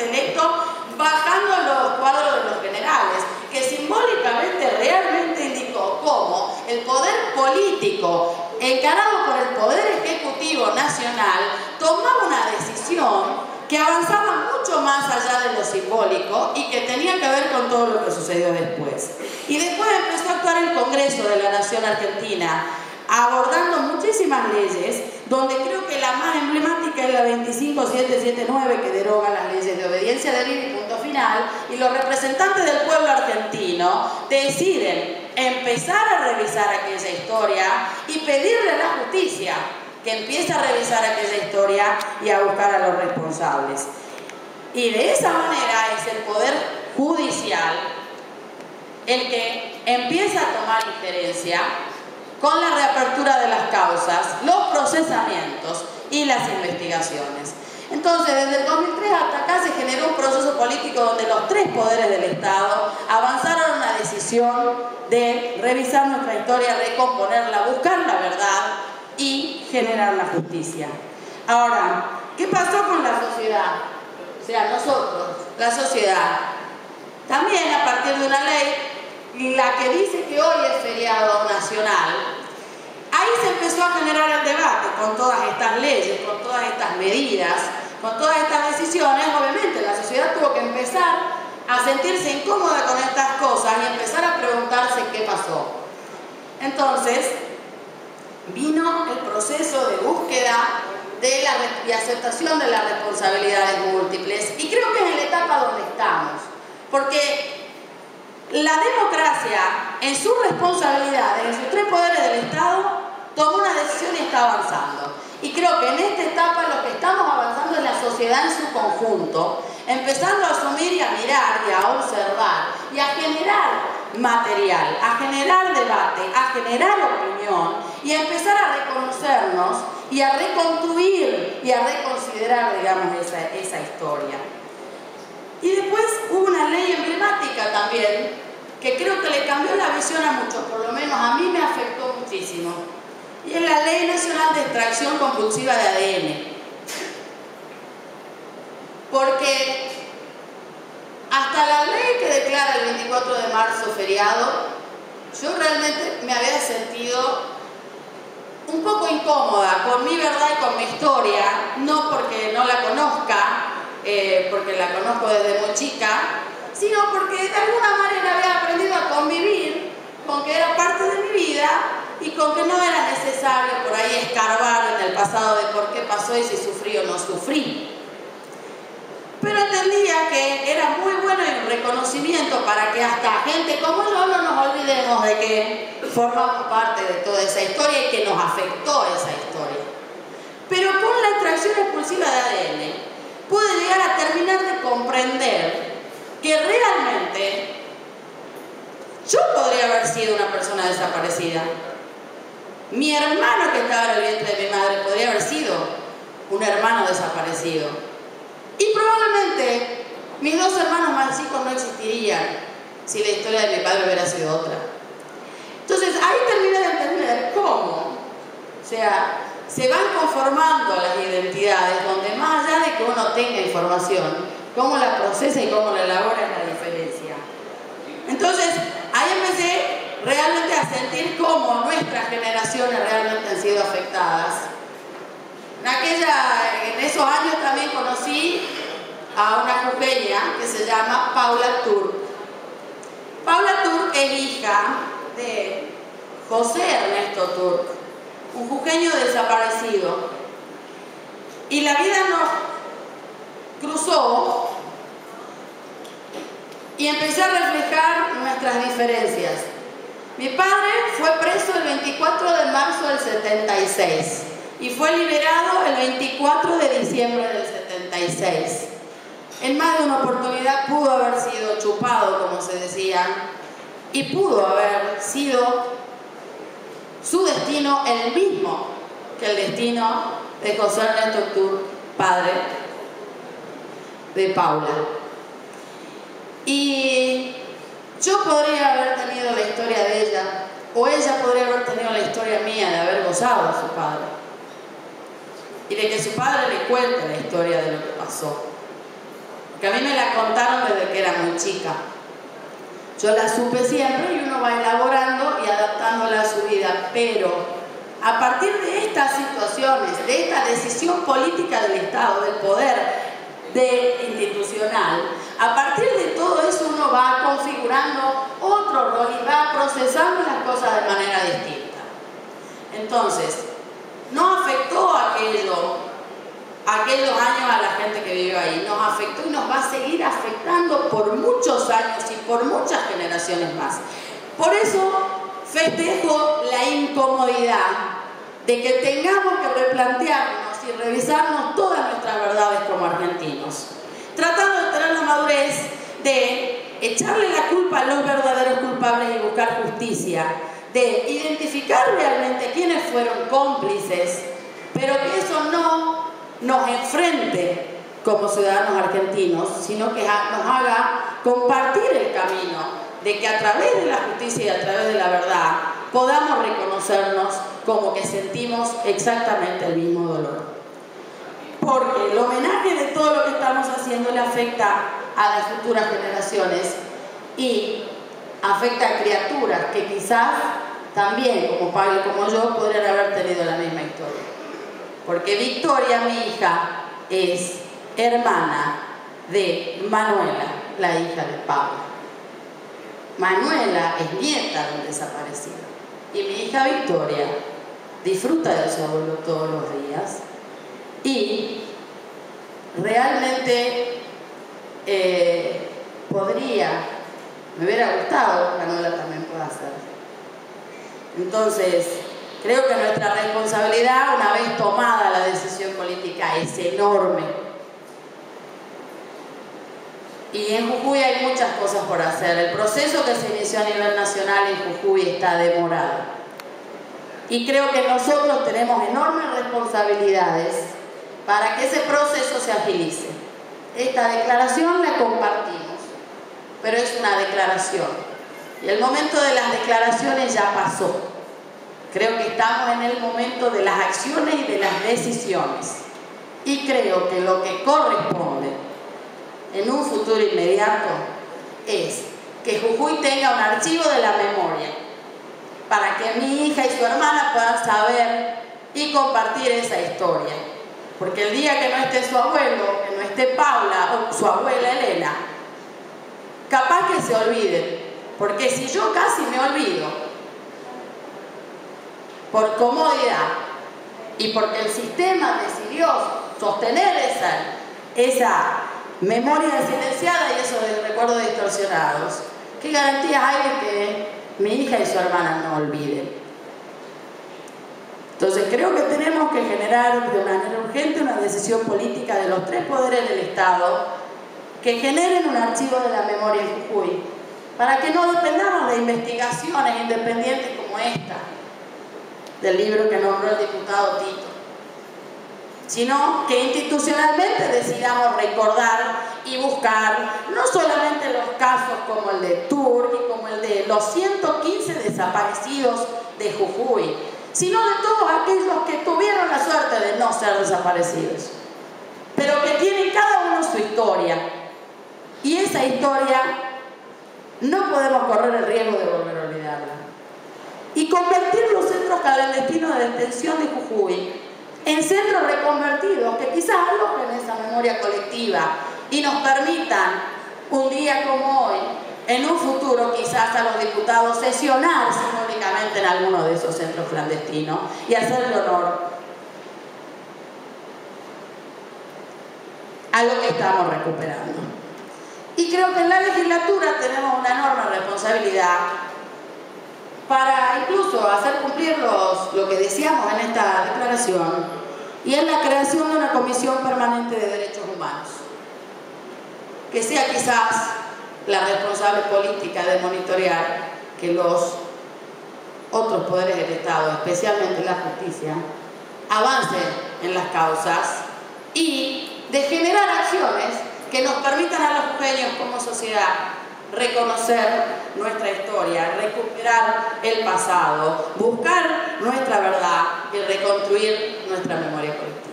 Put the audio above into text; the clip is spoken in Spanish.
electo bajando los cuadros de los generales, que simbólicamente realmente indicó cómo el poder político, encarado por el Poder Ejecutivo Nacional, tomaba una decisión que avanzaba mucho más allá de lo simbólico y que tenía que ver con todo lo que sucedió después. Y después empezó a actuar el Congreso de la Nación Argentina, abordando muchísimas leyes, donde creo que la más emblemática es la 25779, que deroga las leyes de obediencia debida y punto final, y los representantes del pueblo argentino deciden empezar a revisar aquella historia y pedirle a la justicia que empiece a revisar aquella historia y a buscar a los responsables. Y de esa manera es el Poder Judicial el que empieza a tomar injerencia con la reapertura de las causas, los procesamientos y las investigaciones. Entonces, desde el 2003 hasta acá se generó un proceso político donde los tres poderes del Estado avanzaron a una decisión de revisar nuestra historia, recomponerla, buscar la verdad y generar la justicia. Ahora, ¿qué pasó con la sociedad? O sea, nosotros, la sociedad, también a partir de una ley, la que dice que hoy es feriado nacional, ahí se empezó a generar el debate con todas estas leyes, con todas estas medidas, con todas estas decisiones. Obviamente la sociedad tuvo que empezar a sentirse incómoda con estas cosas y empezar a preguntarse qué pasó. Entonces vino el proceso de búsqueda y aceptación de las responsabilidades múltiples, y creo que es en la etapa donde estamos, porque la democracia, en sus responsabilidades, en sus tres poderes del Estado, tomó una decisión y está avanzando. Y creo que en esta etapa lo que estamos avanzando es la sociedad en su conjunto, empezando a asumir y a mirar y a observar y a generar material, a generar debate, a generar opinión y a empezar a reconocernos y a reconstruir y a reconsiderar, digamos, esa historia. Y después hubo una ley emblemática también, que creo que le cambió la visión a muchos, por lo menos a mí me afectó muchísimo. Y es la Ley Nacional de Extracción Compulsiva de ADN. Porque hasta la ley que declara el 24 de marzo feriado, yo realmente me había sentido un poco incómoda con mi verdad y con mi historia, no porque no la conozca, porque la conozco desde muy chica, sino porque de alguna manera había aprendido a convivir con que era parte de mi vida y con que no era necesario por ahí escarbar en el pasado de por qué pasó y si sufrí o no sufrí. Pero entendía que era muy bueno el reconocimiento para que hasta gente como yo no nos olvidemos de que formamos parte de toda esa historia y que nos afectó esa historia. Pero con la extracción expulsiva de ADN pude llegar a terminar de comprender que realmente yo podría haber sido una persona desaparecida. Mi hermano que estaba en el vientre de mi madre podría haber sido un hermano desaparecido. Y probablemente mis dos hermanos más chicos no existirían si la historia de mi padre hubiera sido otra. Entonces ahí terminé de entender cómo, o sea, se van conformando las identidades, donde más allá de que uno tenga información, cómo la procesa y cómo la elabora es la diferencia. Entonces, ahí empecé realmente a sentir cómo nuestras generaciones realmente han sido afectadas. En esos años también conocí a una jujeña que se llama Paula Turk. Paula Turk es hija de José Ernesto Turk, un jujeño desaparecido. Y la vida nos cruzó y empecé a reflejar nuestras diferencias. Mi padre fue preso el 24 de marzo del 76 y fue liberado el 24 de diciembre del 76. En más de una oportunidad pudo haber sido chupado, como se decía, y pudo haber sido su destino el mismo que el destino de José Ernesto Turk, padre de Paula. Y yo podría haber tenido la historia de ella, o ella podría haber tenido la historia mía de haber gozado a su padre y de que su padre le cuente la historia de lo que pasó. porque a mí me la contaron desde que era muy chica. Yo la supe siempre y uno va elaborando y adaptándola a su vida, pero a partir de estas situaciones, de esta decisión política del Estado, del poder institucional, a partir de todo eso uno va configurando otro rol y va procesando las cosas de manera distinta. Entonces, no afectó aquellos años a la gente que vivió ahí, nos afectó y nos va a seguir afectando por muchos años y por muchas generaciones más. Por eso festejo la incomodidad de que tengamos que replantearnos y revisarnos todas nuestras verdades como argentinos, tratando de tener la madurez de echarle la culpa a los verdaderos culpables y buscar justicia, de identificar realmente quiénes fueron cómplices, pero que eso no nos enfrente como ciudadanos argentinos, sino que nos haga compartir el camino de que a través de la justicia y a través de la verdad podamos reconocernos como que sentimos exactamente el mismo dolor. Porque el homenaje de todo lo que estamos haciendo le afecta a las futuras generaciones y afecta a criaturas que quizás también, como Pablo y como yo, podrían haber tenido la misma historia. Porque Victoria, mi hija, es hermana de Manuela, la hija de Pablo. Manuela es nieta de un desaparecido. Y mi hija Victoria disfruta de su abuelo todos los días. Y realmente me hubiera gustado que Manuela también pueda hacerlo. Entonces, creo que nuestra responsabilidad, una vez tomada la decisión política, es enorme. Y en Jujuy hay muchas cosas por hacer. El proceso que se inició a nivel nacional en Jujuy está demorado. Y creo que nosotros tenemos enormes responsabilidades para que ese proceso se agilice. Esta declaración la compartimos, pero es una declaración. Y el momento de las declaraciones ya pasó. Creo que estamos en el momento de las acciones y de las decisiones. Y creo que lo que corresponde en un futuro inmediato es que Jujuy tenga un archivo de la memoria para que mi hija y su hermana puedan saber y compartir esa historia. Porque el día que no esté su abuelo, que no esté Paula o su abuela Elena, capaz que se olviden. Porque si yo casi me olvido, por comodidad y porque el sistema decidió sostener esa memoria silenciada y esos recuerdos distorsionados, ¿qué garantías hay de que mi hija y su hermana no olviden? Entonces creo que tenemos que generar de manera urgente una decisión política de los tres poderes del Estado que generen un archivo de la memoria en Jujuy, para que no dependamos de investigaciones independientes como esta, del libro que nombró el diputado Tito, sino que institucionalmente decidamos recordar y buscar no solamente los casos como el de Turk y como el de los 115 desaparecidos de Jujuy, sino de todos aquellos que tuvieron la suerte de no ser desaparecidos, pero que tienen cada uno su historia. Y esa historia no podemos correr el riesgo de volver a olvidarla. Y convertir los centros clandestinos de detención de Jujuy en centros reconvertidos que quizás alojen esa memoria colectiva y nos permitan, un día como hoy, en un futuro quizás a los diputados sesionar simbólicamente en alguno de esos centros clandestinos y hacerle honor a lo que estamos recuperando. Y creo que en la legislatura tenemos una enorme responsabilidad para incluso hacer cumplir lo que decíamos en esta declaración, y es la creación de una comisión permanente de derechos humanos, que sea quizás la responsable política de monitorear que los otros poderes del Estado, especialmente la justicia, avancen en las causas y de generar acciones que nos permitan a los jujeños como sociedad reconocer nuestra historia, recuperar el pasado, buscar nuestra verdad y reconstruir nuestra memoria colectiva.